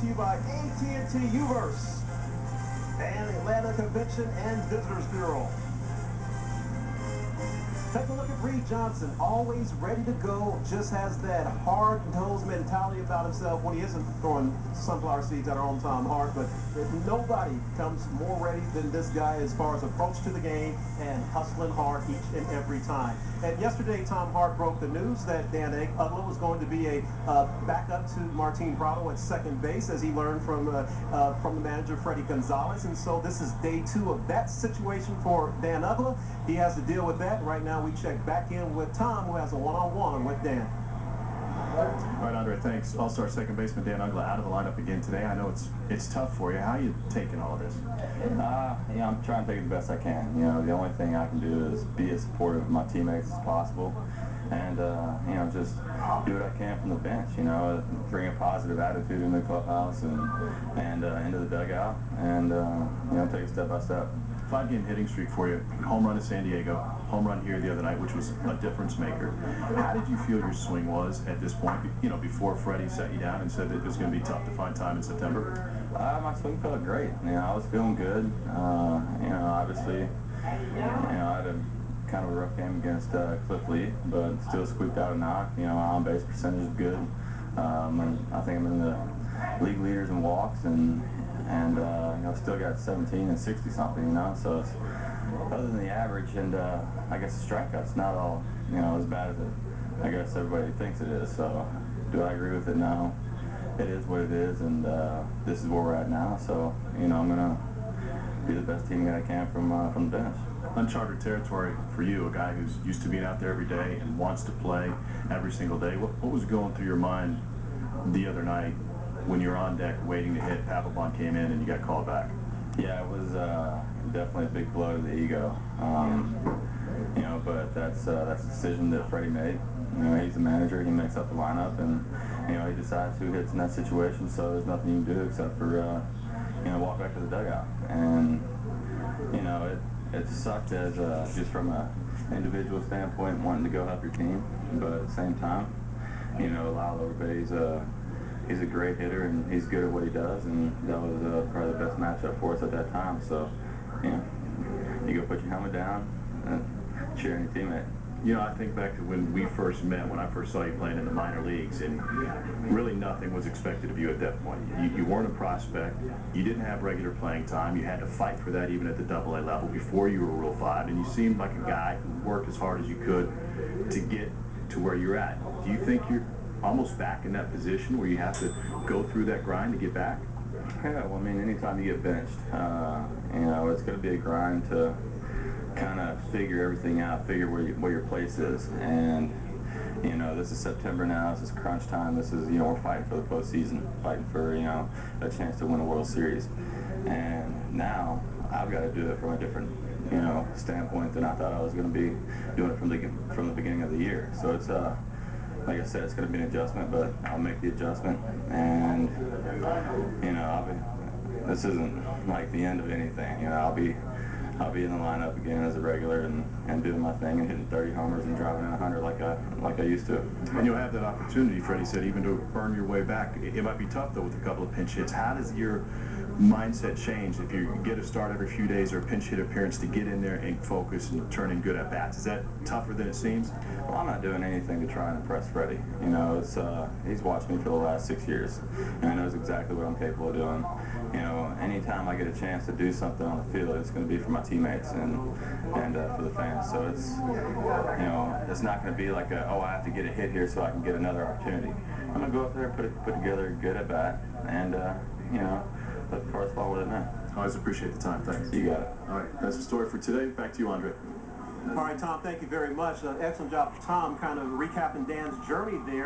to you by AT&T Uverse and Atlanta Convention and Visitors Bureau. Take a look at Reed Johnson, always ready to go, just has that hard-nosed mentality about himself when he isn't throwing sunflower seeds at our own Tom Hart, but nobody comes more ready than this guy as far as approach to the game and hustling hard each and every time. And yesterday, Tom Hart broke the news that Uggla was going to be a backup to Martin Prado at second base, as he learned from the manager, Freddie Gonzalez. And so this is day 2 of that situation for Dan Uggla. He has to deal with that. Right now, we check back in with Tom, who has a one-on-one with Dan. All right, Andre, thanks. All-star second baseman Dan Uggla out of the lineup again today. I know it's tough for you. How are you taking all of this? I'm trying to take it the best I can. You know, the only thing I can do is be as supportive of my teammates as possible, and just do what I can from the bench. You know, bring a positive attitude in the clubhouse and into the dugout, and take it step by step. 5-game hitting streak for you. Home run at San Diego, home run here the other night, which was a difference maker. How did you feel your swing was at this point, before Freddie sat you down and said that it was going to be tough to find time in September? My swing felt great. I was feeling good. Obviously, I had a kind of a rough game against Cliff Lee, but still squeaked out a knock. My on-base percentage is good. And I think I'm in the league leaders in walks, and I've still got 17 and 60 something, so it's, other than the average, and I guess the strikeouts not all as bad as I guess everybody thinks it is. So do I agree with it? No. It is what it is, and this is where we're at now. So I'm gonna be the best team that I can from the bench. Uncharted territory for you, a guy who's used to being out there every day and wants to play every single day. What was going through your mind the other night when you're on deck waiting to hit? Papelbon came in and you got called back. Yeah, it was definitely a big blow to the ego. But that's a decision that Freddie made. He's the manager. He makes up the lineup, and he decides who hits in that situation. So there's nothing you can do except for walk back to the dugout. And it sucked as just from a individual standpoint, wanting to go help your team, but at the same time, Lyle Overbay's he's a great hitter, and he's good at what he does, and that was probably the best matchup for us at that time. So, you go put your helmet down and cheer on your teammate. I think back to when we first met, when I first saw you playing in the minor leagues, and really nothing was expected of you at that point. You weren't a prospect. You didn't have regular playing time. You had to fight for that even at the AA level before you were Rule 5, and you seemed like a guy who worked as hard as you could to get to where you're at. Do you think you're almost back in that position where you have to go through that grind to get back? Yeah, well, anytime you get benched, it's going to be a grind to kind of figure everything out, figure where your place is. And, this is September now, this is crunch time, this is, we're fighting for the postseason, fighting for, a chance to win a World Series. And now I've got to do it from a different, standpoint than I thought I was going to be doing it from the beginning of the year. So it's, like I said, it's going to be an adjustment, but I'll make the adjustment. And, this isn't like the end of anything. I'll be in the lineup again as a regular and doing my thing and hitting 30 homers and driving in 100 like I used to. And you'll have that opportunity, Freddie said, even to burn your way back. It might be tough, though, with a couple of pinch hits. How does your mindset change if you get a start every few days or a pinch hit appearance to get in there and focus and turn in good at-bats? Is that tougher than it seems? Well, I'm not doing anything to try and impress Freddie. He's watched me for the last 6 years, and he knows exactly what I'm capable of doing. Anytime I get a chance to do something on the field, it's going to be for my teammates and for the fans. So it's not going to be like I have to get a hit here so I can get another opportunity. I'm going to go up there and put together a good at-bat and, let the cards fall where they may. Always appreciate the time. Thanks. You got it. All right, that's the story for today. Back to you, Andre. All right, Tom, thank you very much. Excellent job, Tom, kind of recapping Dan's journey there.